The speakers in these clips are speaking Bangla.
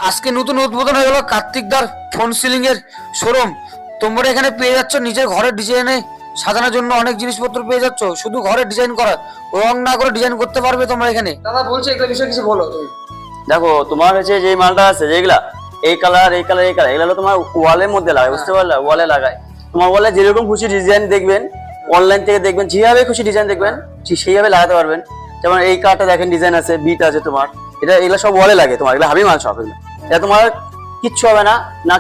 আজকে নতুন উদ্বোধন হয়ে গেল কার্তিকদার ফোন সিলিং এর শোরুম। তোমরা এখানে পেয়ে যাচ্ছ নিজের ঘরের ডিজাইনে সাজানোর জন্য অনেক জিনিসপত্র পেয়ে যাচ্ছ, শুধু ঘরে ডিজাইন করা, রং না করে ডিজাইন করতে পারবে তোমরা এখানে। দাদা বলছে এগুলো বিষয়ে কিছু বলো তুমি। দেখো তোমার হচ্ছে যে মালটা আছে যেগুলা এই কালার এই কালার এই কালার, এগুলো তোমার ওয়ালের মধ্যে লাগায়, বুঝতে পারলা? ওয়ালে লাগায়। তোমার ওয়ালে যেরকম খুশি ডিজাইন দেখবেন, অনলাইন থেকে দেখবেন, যেভাবে খুশি ডিজাইন দেখবেন ঠিক সেইভাবে লাগাতে পারবেন। যেমন এই কার্ডটা দেখেন ডিজাইন আছে, বিট আছে তোমার, এটা এগুলো সব ওয়ালে লাগে তোমার, এগুলো হাবি মাল সব। এগুলো এটা তোমার কিচ্ছু হবে না, না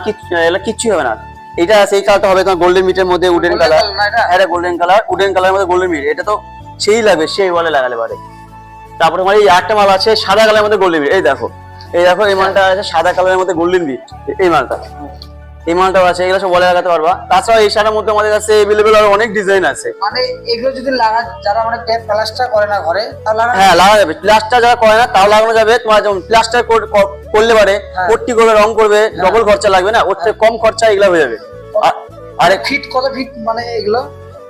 এগুলো কিচ্ছু হবে না। এটা আছে এই কালারটা হবে তোমার গোল্ডেন মিটের মধ্যে, উডেন কালার। এটা গোল্ডেন কালার, উডেন কালারের মধ্যে গোল্ডেন মিট, এটা তো সেই লাগবে, সেই ওয়ালে লাগালে পারে। তারপরে তোমার এই আরেকটা মাল আছে সাদা কালারের মধ্যে গোল্ডেন বিট, এই দেখো এই মালটা আছে সাদা কালারের মধ্যে গোল্ডেন বিট, এই মালটা, এই মালটাও আছে, এগুলো সব বলে লাগাতে পারবা। তাছাড়া এই শাড়ির মধ্যে আমাদের কাছে अवेलेबल আরো অনেক ডিজাইন আছে। মানে এগুলো যদি লাগা যারা মানে প্লাস্টার করে না ঘরে তাহলে হ্যাঁ লাগা যাবে, প্লাস্টার যারা করে না তাও লাগানো যাবে। তোমার যেমন প্লাস্টার করলে পারে পট্টি করবে, রং করবে, ডবল খরচা লাগবে না, ওর থেকে কম খরচা এগুলো হয়ে যাবে। আর ফিট কত ফিট মানে এগুলো?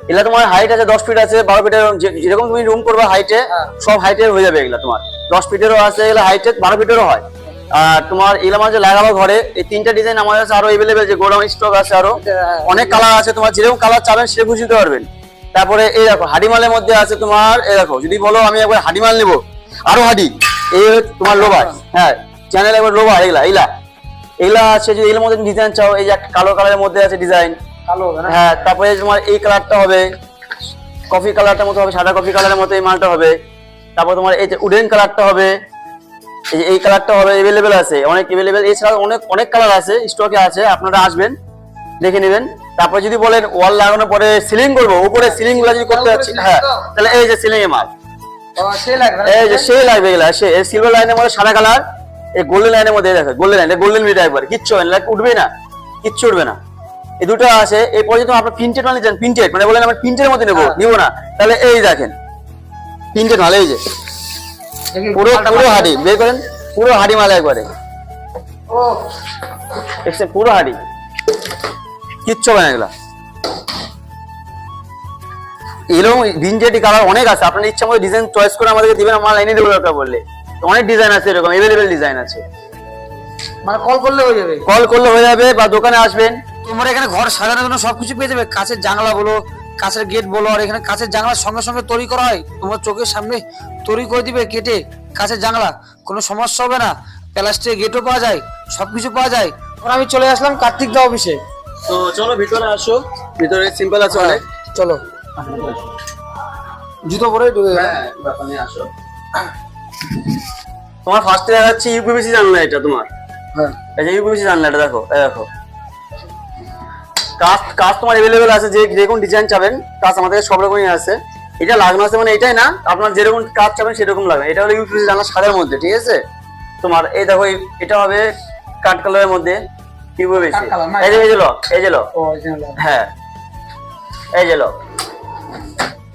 এগুলা তোমার হাইট আছে 10 ফিট আছে, 12 ফিটের, যেরকম তুমি রুম করবে হাইটে সব হাইটের হয়ে যাবে। এগুলা তোমার 10 ফিটেরও আছে, এগুলা হাইটে 12 ফিটেরও হয়। আর তোমার এগুলা মাঝে লাগাবো ঘরে, এই তিনটা ডিজাইন আমাদের কাছে আরো अवेलेबल, যে গোডাউন স্টক আছে, আরো অনেক কালার আছে, তোমার যেরকম কালার চাবেন সেটা বুঝতে পারবেন। তারপরে এই দেখো হাডিমালের মধ্যে আছে তোমার, এই দেখো যদি বলো আমি একবার হাডিমাল নেবো, আরো হাডি, এই তোমার লোভার, হ্যাঁ চ্যানেল একবার লোভার, এগুলা আছে। যদি এগুলোর মধ্যে ডিজাইন চাও, এই যে একটা কালো কালারের মধ্যে আছে ডিজাইন, হ্যাঁ। তারপরে তোমার এই কালারটা হবে, কফি কালারটার মতো হবে, সাদা কফি কালারের মতো এই মালটা হবে। তারপর তোমার এই যে উডেন কালারটা হবে, এই কালারটা হবে, अवेलेबल আছে, অনেক अवेलेबल। এছাড়াও অনেক অনেক কালার আছে, স্টকে আছে, আপনারা আসবেন দেখে নেবেন। তারপর যদি বলেন ওয়াল লাগানোর পরে সিলিং করবো, উপরে সিলিং গুলো যদি করতে যাচ্ছি, হ্যাঁ তাহলে এই যে সিলিং এর মাল, এই যে সেই লাগবে। এগুলা সে সিলভার লাইনের মধ্যে সাদা কালার, এই গোল্ডেন লাইনের মধ্যে দেখো, গোল্ডেন লাইন, গোল্ডেন বিট একবার, কিচ্ছু হবে না, উঠবে না, কিচ্ছু উঠবে না। এই দুটো আছে। এরপরে যদি আপনার প্রিন্টেড মাল নিচ্ছেন, প্রিন্টেড মানে বলেন আমরা প্রিন্টের মধ্যে নিবো না, তাহলে এই দেখেন প্রিন্টেড মাল, এই যে পুরো পুরো হাড়ি বের করেন, পুরো হাড়ি মাল একবারে, ও দেখছেন পুরো হাড়ি, কিচ্ছু হবে না। এগুলা এরকম ভিনজেটি কালার অনেক আছে, আপনার ইচ্ছা মতো ডিজাইন চয়েস করে আমাদেরকে দিবেন, আমার লাইনে দেবো দরকার বললে। অনেক ডিজাইন আছে, এরকম अवेलेबल ডিজাইন আছে, মানে কল করলে হয়ে যাবে, কল করলে হয়ে যাবে, বা দোকানে আসবেন। তোমরা এখানে ঘর সাজানোর জন্য সবকিছু পেয়ে যাবে, কাঁচের জানলা বলো, কাঁচের গেট বলো। আর এখানে কাঁচের জানলার সঙ্গে সঙ্গে তৈরি করা হয়, তোমার চোখের সামনে তৈরি করে দিবে কেটে কাঁচের জানলা, কোনো সমস্যা হবে না। প্লাস্টিকের গেটও পাওয়া যায়, সবকিছু পাওয়া যায়। এখন আমি চলে আসলাম কার্তিকদা অফিসে। তো চলো ভিতরে আসো, ভিতরে সিম্পল আছে অনেক, চলো জুতো পরে ঢুকে গেলাম। আসো। তোমার ফার্স্টে দেখাচ্ছি ইউপিভিসি জানলা, এটা তোমার, হ্যাঁ এই যে ইউপিভিসি জানলা, এটা দেখো, এই দেখো কাজ কাজ তোমার अवेलेबल আছে, যে কোন ডিজাইন চাবেন কাজ আমাদের সব রকমই আছে। এটা লাগানো আছে মানে এটাই না, আপনার যেরকম কাজ চাবেন সেরকম লাগবে। এটা হলো ইউপিভিসি জানলা সাদার মধ্যে, ঠিক আছে। তোমার এই দেখো এটা হবে কাট কালারের মধ্যে ইউপিভিসি, এই যে লক, এই যে লক, হ্যাঁ এই যে লক।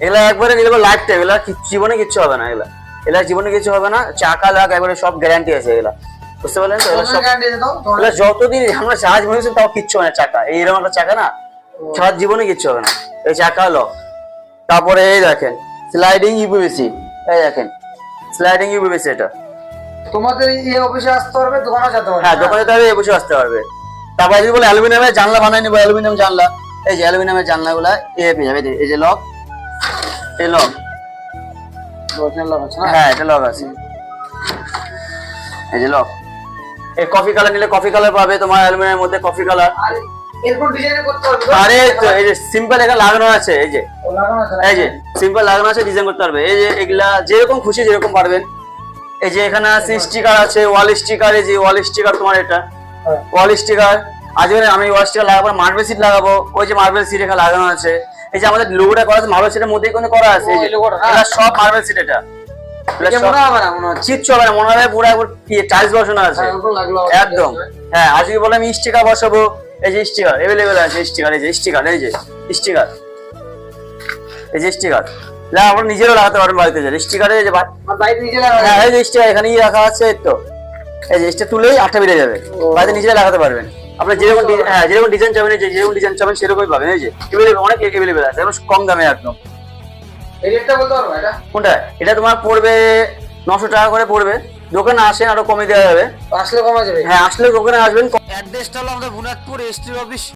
এগুলা একবারে লাইফ টাইম, এগুলা জীবনে কিচ্ছু হবে না, এগুলা জীবনে কিছু হবে না। চাকা লাগ একবারে সব গ্যারান্টি আছে, এগুলা বুঝতে পারলেন তো? এগুলা যতদিন আমরা চার্জ মনে তাও কিচ্ছু হয় না। চাকা এইরকম একটা চাকা না, সারা জীবনে কিচ্ছু হবে না, এই চাকা লক। তারপরে এই দেখেন স্লাইডিং ইউপিভিসি, এই দেখেন স্লাইডিং ইউপিভিসি, এটা তোমাদের এই অফিসে আসতে পারবে, দোকানে যেতে পারবে, হ্যাঁ দোকানে যেতে হবে, এই বসে আসতে পারবে। তারপরে যদি বলে অ্যালুমিনিয়ামের জানলা বানাই নিবো, অ্যালুমিনিয়াম জানলা, এই যে অ্যালুমিনিয়ামের জানলাগুলা পেয়ে যাবে, এই যে লক, এই লক, হ্যাঁ এটা লক আছে, এই যে লক। এই কফি কালার নিলে কফি কালার পাবে তোমার, অ্যালুমিনিয়ামের মধ্যে কফি কালার। এরপর ডিজাইন করতে পারবে, আরে এই যে সিম্পল এখানে লাগানো আছে, এই যে এই যে সিম্পল লাগানো আছে, ডিজাইন করতে পারবে। এই যে এগুলা যেরকম খুশি যেরকম পারবেন। এই যে এখানে আছে স্টিকার আছে, ওয়াল স্টিকার, এই যে ওয়াল স্টিকার তোমার, এটা ওয়াল স্টিকার। আজকে আমি ওয়াল স্টিকার লাগাবো, মার্বেল সিট লাগাবো, ওই যে মার্বেল সিট এখানে লাগানো আছে। এই যে আমাদের লোগোটা করা আছে মার্বেল সিটের মধ্যেই কিন্তু করা আছে, এটা সব মার্বেল সিট, এটা কিচ্ছু হবে না, মনে হবে পুরো একবার টাইলস বসানো আছে একদম। হ্যাঁ আজকে বলে আমি স্টিকার বসাবো, এই যে স্টিকার अवेलेबल আছে, স্টিকার, এই যে স্টিকার, এই যে স্টিকার, এই যে স্টিকার আমরা নিজেরও লাগাতে পারবেন বাড়িতে, যে স্টিকারে এই যে হ্যাঁ এই যে স্টিকার এখানেই রাখা আছে, তো এই যে স্টিকার তুলেই আঠা বেরিয়ে যাবে, বাড়িতে নিজেরা লাগাতে পারবেন। আপনি যেরকম হ্যাঁ যেরকম ডিজাইন চাবেন, যেরকম ডিজাইন চাবেন সেরকমই পাবেন। এই যে অনেক अवेलेबल আছে, কম দামে একদম। এই রেটটা বলতে পারবো এটা কোনটা? এটা তোমার পড়বে 900 টাকা করে পড়বে, দোকানে আসেন আরো কমে দেওয়া যাবে। আসলে কমা যাবে। হ্যাঁ আসলে দোকানে আসবেন। অ্যাড্রেসটা হলো আমাদের বুনিয়াদপুর এসটি অফিস